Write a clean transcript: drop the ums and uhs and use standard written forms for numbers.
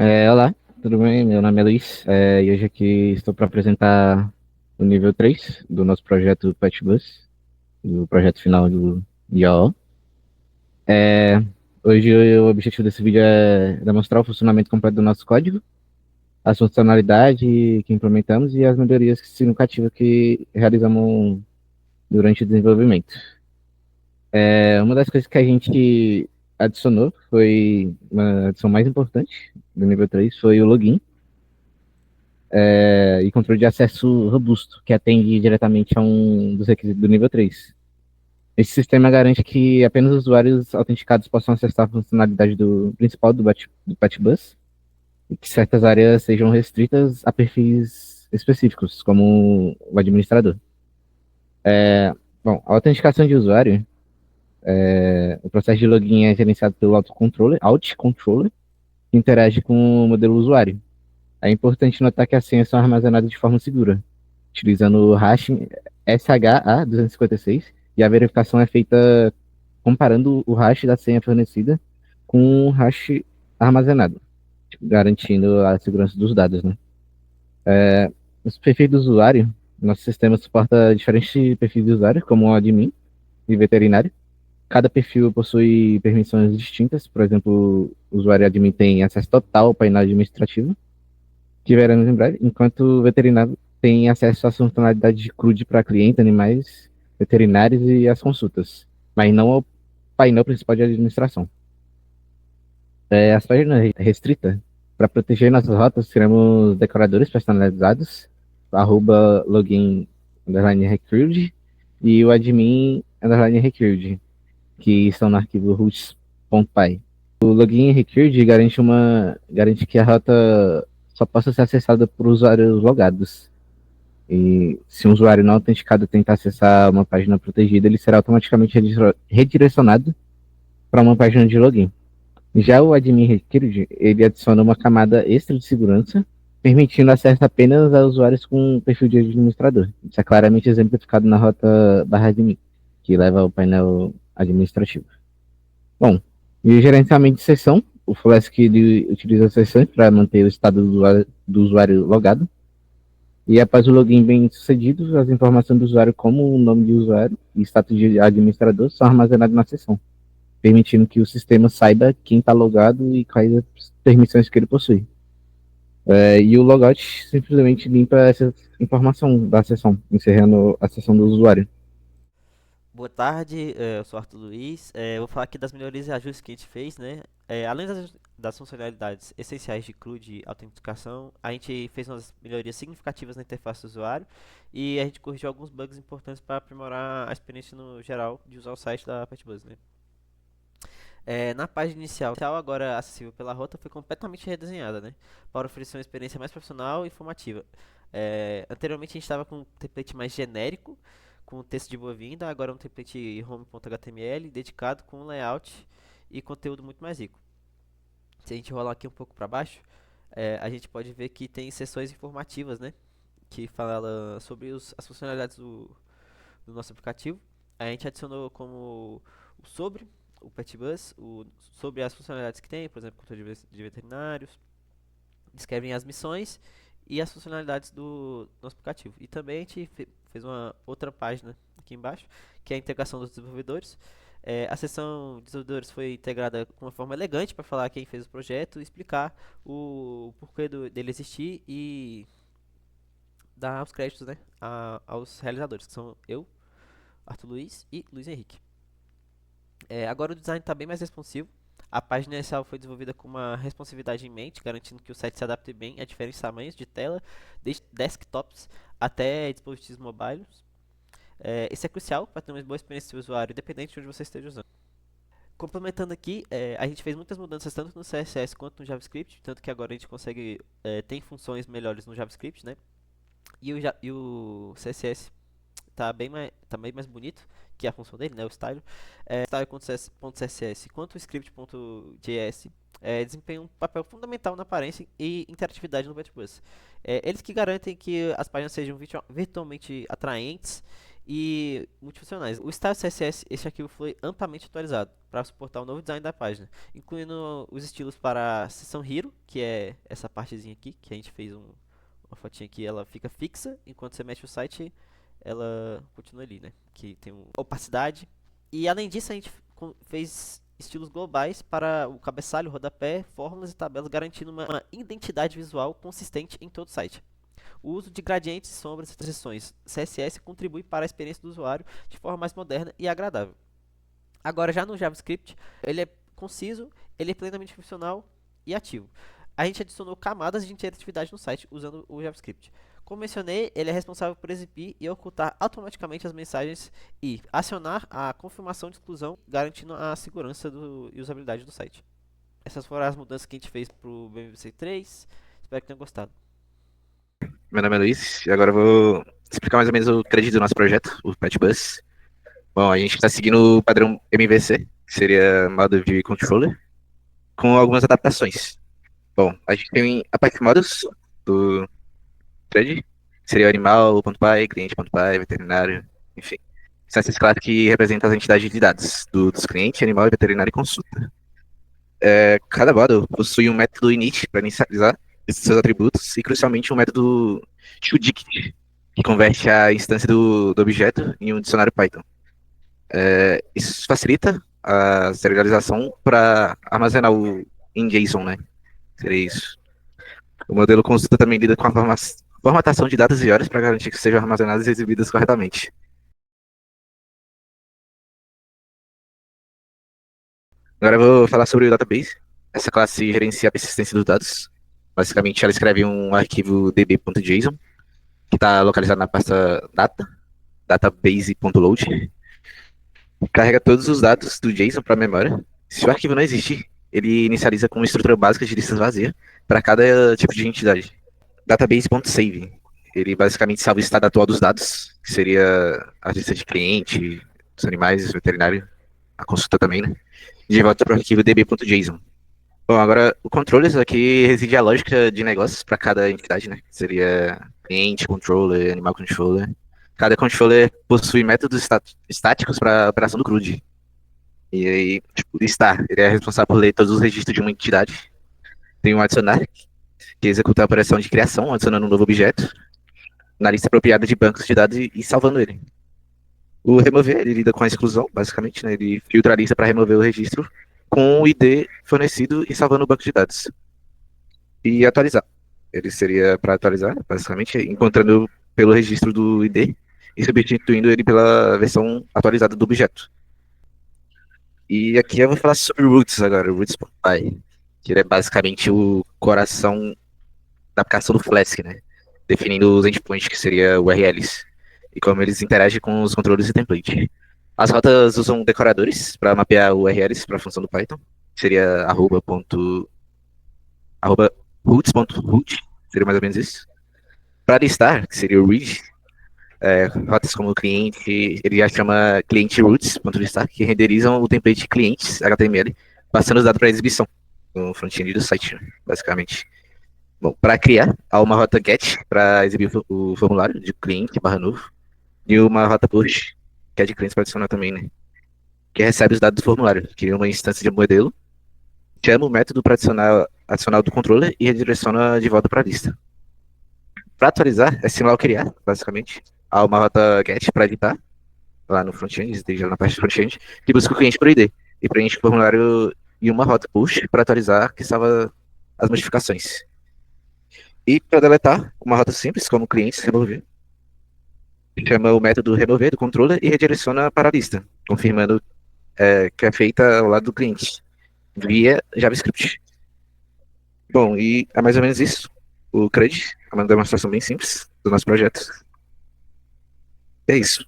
Olá, tudo bem? Meu nome é Luiz, e hoje aqui estou para apresentar o nível 3 do nosso projeto Pet Bus, do projeto final do IAO. É, Hoje o objetivo desse vídeo é demonstrar o funcionamento completo do nosso código, as funcionalidades que implementamos e as melhorias significativas que realizamos durante o desenvolvimento. Uma das coisas que a gente adicionou foi uma adição mais importante do nível 3 foi o login e controle de acesso robusto, que atende diretamente a um dos requisitos do nível 3. Esse sistema garante que apenas usuários autenticados possam acessar a funcionalidade principal do Patbus e que certas áreas sejam restritas a perfis específicos, como o administrador. Bom, a autenticação de usuário, o processo de login é gerenciado pelo Alt-Controller, que interage com o modelo usuário. É importante notar que as senhas são armazenadas de forma segura, utilizando o hash SHA-256, e a verificação é feita comparando o hash da senha fornecida com o hash armazenado, tipo, garantindo a segurança dos dados, né? Os perfis do usuário, nosso sistema suporta diferentes perfis de usuário, como o admin e veterinário. Cada perfil possui permissões distintas, por exemplo, o usuário admin tem acesso total ao painel administrativo, que veremos em breve, enquanto o veterinário tem acesso às funcionalidades de CRUD para clientes, animais, veterinários e às consultas, mas não ao painel principal de administração. As páginas restritas, para proteger nossas rotas, criamos decoradores personalizados, arroba login underline recruit e o admin underline recruit, que estão no arquivo routes.py. O login recruit garante que a rota só possa ser acessada por usuários logados. E se um usuário não autenticado tentar acessar uma página protegida, ele será automaticamente redirecionado para uma página de login. Já o admin required, ele adiciona uma camada extra de segurança, permitindo acesso apenas a usuários com perfil de administrador. Isso é claramente exemplificado na rota /admin, que leva ao painel administrativo. Bom, e o gerenciamento de sessão, o Flask ele utiliza sessões para manter o estado do usuário logado. E após o login bem sucedido, as informações do usuário, como o nome de usuário e status de administrador, são armazenadas na sessão, permitindo que o sistema saiba quem está logado e quais as permissões que ele possui. E o logout simplesmente limpa essa informação da sessão, encerrando a sessão do usuário. Boa tarde, eu sou Arthur Luiz. Eu vou falar aqui das melhorias e ajustes que a gente fez, né? Além das funcionalidades essenciais de CRUD e autenticação, a gente fez umas melhorias significativas na interface do usuário e a gente corrigiu alguns bugs importantes para aprimorar a experiência no geral de usar o site da Petbuzz, né? Na página inicial, agora acessível pela rota, foi completamente redesenhada, né? Para oferecer uma experiência mais profissional e informativa. Anteriormente a gente estava com um template mais genérico, com texto de boa-vinda, agora um template home.html dedicado com layout e conteúdo muito mais rico. Se a gente rolar aqui um pouco para baixo, a gente pode ver que tem seções informativas, né? Que fala sobre as funcionalidades do nosso aplicativo. A gente adicionou como o sobre o PetBus, sobre as funcionalidades que tem, por exemplo, controle de veterinários, descrevem as missões e as funcionalidades do nosso aplicativo. E também a gente fez uma outra página aqui embaixo, que é a integração dos desenvolvedores. A seção de desenvolvedores foi integrada com uma forma elegante para falar quem fez o projeto, explicar o porquê dele existir e dar os créditos, né, aos realizadores, que são eu, Arthur Luiz e Luiz Henrique. Agora o design está bem mais responsivo. A página inicial foi desenvolvida com uma responsividade em mente, garantindo que o site se adapte bem a diferentes tamanhos de tela, desde desktops até dispositivos mobiles. Isso é crucial para ter uma boa experiência do usuário, independente de onde você esteja usando. Complementando aqui, a gente fez muitas mudanças tanto no CSS quanto no JavaScript, tanto que agora a gente consegue ter funções melhores no JavaScript, né? E o CSS tá bem mais bonito, que é a função dele, né, o style. Style.css quanto o script.js desempenham um papel fundamental na aparência e interatividade no Betbus. Eles que garantem que as páginas sejam virtualmente atraentes e multifuncionais. O Style CSS, esse arquivo foi amplamente atualizado para suportar o novo design da página, incluindo os estilos para a seção Hero, que é essa partezinha aqui, que a gente fez uma fotinha aqui, ela fica fixa, enquanto você mexe o site, ela continua ali, né? Que tem opacidade. E além disso, a gente fez estilos globais para o cabeçalho, rodapé, fórmulas e tabelas, garantindo uma identidade visual consistente em todo o site. O uso de gradientes, sombras e transições CSS contribui para a experiência do usuário de forma mais moderna e agradável. Agora, já no JavaScript, ele é conciso, ele é plenamente funcional e ativo. A gente adicionou camadas de interatividade no site usando o JavaScript. Como mencionei, ele é responsável por exibir e ocultar automaticamente as mensagens e acionar a confirmação de exclusão, garantindo a segurança e usabilidade do site. Essas foram as mudanças que a gente fez para o BMVC 3. Espero que tenham gostado. Meu nome é Luiz e agora eu vou explicar mais ou menos o crédito do nosso projeto, o PetBus. Bom, a gente está seguindo o padrão MVC, que seria Model View Controller, com algumas adaptações. Bom, a gente tem a parte models do thread, que seria o animal.py, cliente.py, veterinário, enfim. São essas classes que representam as entidades de dados dos clientes, animal, veterinário e consulta. Cada model possui um método init para inicializar esses seus atributos e, crucialmente, um método toDict, que converte a instância do objeto em um dicionário Python. Isso facilita a serialização para armazenar em JSON, né? Seria isso. O modelo consulta também lida com a formatação de dados e horas para garantir que sejam armazenadas e exibidas corretamente. Agora eu vou falar sobre o database. Essa classe gerencia a persistência dos dados. Basicamente, ela escreve um arquivo db.json, que está localizado na pasta data, database.load. Carrega todos os dados do JSON para a memória. Se o arquivo não existir, ele inicializa com uma estrutura básica de listas vazias para cada tipo de entidade. Database.save. Ele basicamente salva o estado atual dos dados, que seria a lista de cliente, dos animais, veterinário, a consulta também, né? De volta para o arquivo db.json. Bom, agora o controllers aqui reside a lógica de negócios para cada entidade, né? Seria cliente, controller, animal controller. Cada controller possui métodos estáticos para a operação do CRUD. E aí, tipo, ele é responsável por ler todos os registros de uma entidade. Tem um adicionar, que executa a operação de criação, adicionando um novo objeto na lista apropriada de bancos de dados e salvando ele. O remover, ele lida com a exclusão, basicamente, né? Ele filtra a lista para remover o registro com o ID fornecido e salvando o banco de dados. E atualizar. Ele seria para atualizar, basicamente, encontrando pelo registro do ID e substituindo ele pela versão atualizada do objeto. E aqui eu vou falar sobre o Roots agora, o Roots.py, que ele é basicamente o coração da aplicação do Flask, né? Definindo os endpoints, que seria URLs, e como eles interagem com os controles e template. As rotas usam decoradores para mapear URLs para a função do Python, que seria arroba roots.root, seria mais ou menos isso. Para listar, que seria o read, rotas como cliente, ele já chama cliente roots.listar, que renderizam o template clientes HTML, passando os dados para exibição no front-end do site, basicamente. Bom, para criar, há uma rota get para exibir o formulário de cliente /novo e uma rota push, que é de clientes para adicionar também, né? Que recebe os dados do formulário, cria uma instância de modelo, chama o método para adicionar do controller e redireciona de volta para a lista. Para atualizar, é similar ao criar, basicamente. Há uma rota get para editar, lá no front-end, esteja na parte do front-end, que busca o cliente por ID e preenche o formulário e uma rota push para atualizar, que salva as modificações. E para deletar, uma rota simples, como clientes remover, chama o método remover do controller e redireciona para a lista, confirmando que é feita ao lado do cliente, via JavaScript. Bom, e é mais ou menos isso. O CRUD é uma demonstração bem simples do nosso projeto. É isso.